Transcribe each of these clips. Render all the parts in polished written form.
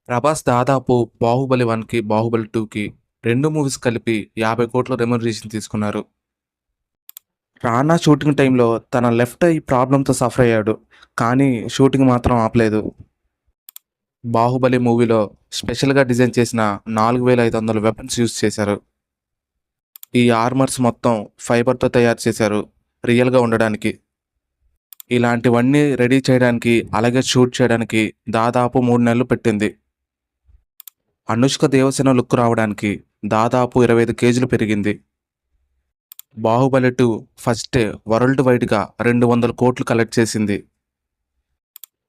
ప్రభాస్ దాదాపు 'బాహుబలి 1'కి, 'బాహుబలి 2'కి 2 మూవీస్ కలిపి 50 కోట్ల రెమ్యునరేషన్ తీసుకున్నారు. 'రానా' షూటింగ్ టైంలో తన లెఫ్ట్ ఐ ప్రాబ్లమ్‌తో సఫర్ అయ్యాడు. కానీ షూటింగ్ మాత్రం ఆపలేదు. 'బాహుబలి' మూవీలో స్పెషల్‌గా డిజైన్ చేసిన 4500 వెపన్స్ యూజ్ చేశారు. ఈ ఆర్మర్స్ మొత్తం ఫైబర్‌తో తయారు చేశారు రియల్‌గా ఉండడానికి. ఇలాంటివన్నీ రెడీ చేయడానికి, అలాగే షూట్ చేయడానికి దాదాపు 3 నెలలు పట్టింది. అనుష్క దేవసేన లుక్ రావడానికి దాదాపు 25 కేజీలు పెరిగింది. 'బాహుబలి 2' ఫస్ట్ డే వరల్డ్ వైడ్‌గా 200 కోట్లు కలెక్ట్ చేసింది.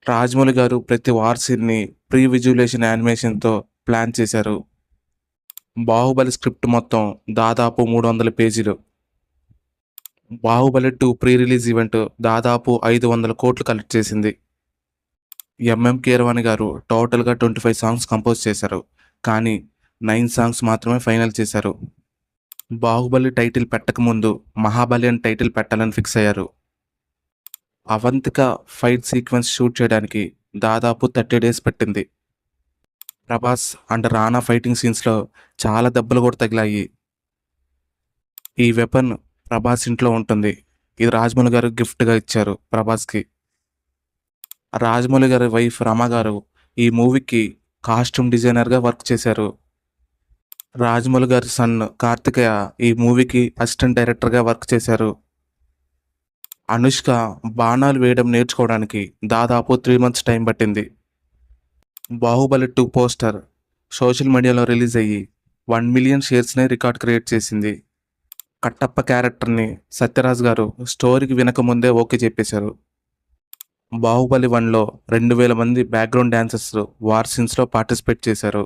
రాజమౌళి గారు ప్రతి వార్ సీన్‌ని ప్రీ విజువలైజేషన్ యానిమేషన్‌తో ప్లాన్ చేశారు. 'బాహుబలి' స్క్రిప్ట్ మొత్తం దాదాపు 300 పేజీలు. 'బాహుబలి 2' ప్రీ రిలీజ్ ఈవెంట్ దాదాపు 500 కోట్లు కలెక్ట్ చేసింది. ఎంఎం కీరవాణి గారు టోటల్‌గా 25 సాంగ్స్ కంపోజ్ చేశారు. కానీ 9 సాంగ్స్ మాత్రమే ఫైనల్ చేశారు. 'బాహుబలి' టైటిల్ పెట్టకముందు 'మహాబలి' అని టైటిల్ పెట్టాలని ఫిక్స్ అయ్యారు. అవంతిక ఫైట్ సీక్వెన్స్ షూట్ చేయడానికి దాదాపు 30 డేస్ పట్టింది. ప్రభాస్ అండ్ రానా ఫైటింగ్ సీన్స్‌లో చాలా దెబ్బలు కూడా తగిలాయి. ఈ వెపన్ ప్రభాస్ ఇంట్లో ఉంటుంది. ఇది రాజమౌళి గారు గిఫ్ట్‌గా ఇచ్చారు ప్రభాస్‌కి. రాజమౌళి గారి వైఫ్ రమ గారు ఈ మూవీకి కాస్ట్యూమ్ డిజైనర్‌గా వర్క్ చేశారు. రాజమౌళి గారి సన్ కార్తికేయ ఈ మూవీకి అసిస్టెంట్ డైరెక్టర్‌గా వర్క్ చేశారు. అనుష్క బాణాలు వేయడం నేర్చుకోవడానికి దాదాపు 3 మంత్స్ టైం పట్టింది. 'బాహుబలి 2' పోస్టర్ సోషల్ మీడియాలో రిలీజ్ అయ్యి 1 మిలియన్ షేర్స్‌ని రికార్డ్ క్రియేట్ చేసింది. కట్టప్ప క్యారెక్టర్‌ని సత్యరాజ్ గారు స్టోరీకి వినకముందే ఓకే చెప్పేశారు. 'బాహుబలి 1'లో 2000 మంది బ్యాక్‌గ్రౌండ్ డాన్సర్స్ వార్ సీన్స్‌లో పార్టిసిపేట్ చేశారు.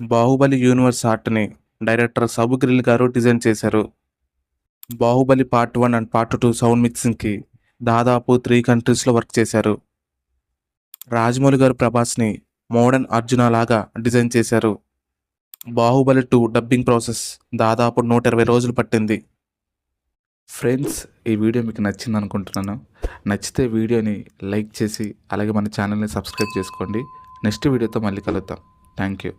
'బాహుబలి' యూనివర్స్ ఆర్ట్‌ని డైరెక్టర్ సబు గ్రిల్ గారు డిజైన్ చేశారు. 'Baahubali part 1 and part 2' sound మిక్సింగ్‌కి దాదాపు 3 కంట్రీస్‌లో వర్క్ చేశారు. రాజమౌళి గారు ప్రభాస్‌ని మోడర్న్ అర్జున లాగా డిజైన్ చేశారు. 'బాహుబలి 2' డబ్బింగ్ ప్రాసెస్ దాదాపు 120 రోజులు పట్టింది. ఫ్రెండ్స్, ఈ వీడియో మీకు నచ్చింది అనుకుంటున్నాను. నచ్చితే వీడియోని లైక్ చేసి అలాగే మన ఛానల్ని సబ్స్క్రైబ్ చేసుకోండి. నెక్స్ట్ వీడియోతో మళ్ళీ కలుద్దాం. Thank you.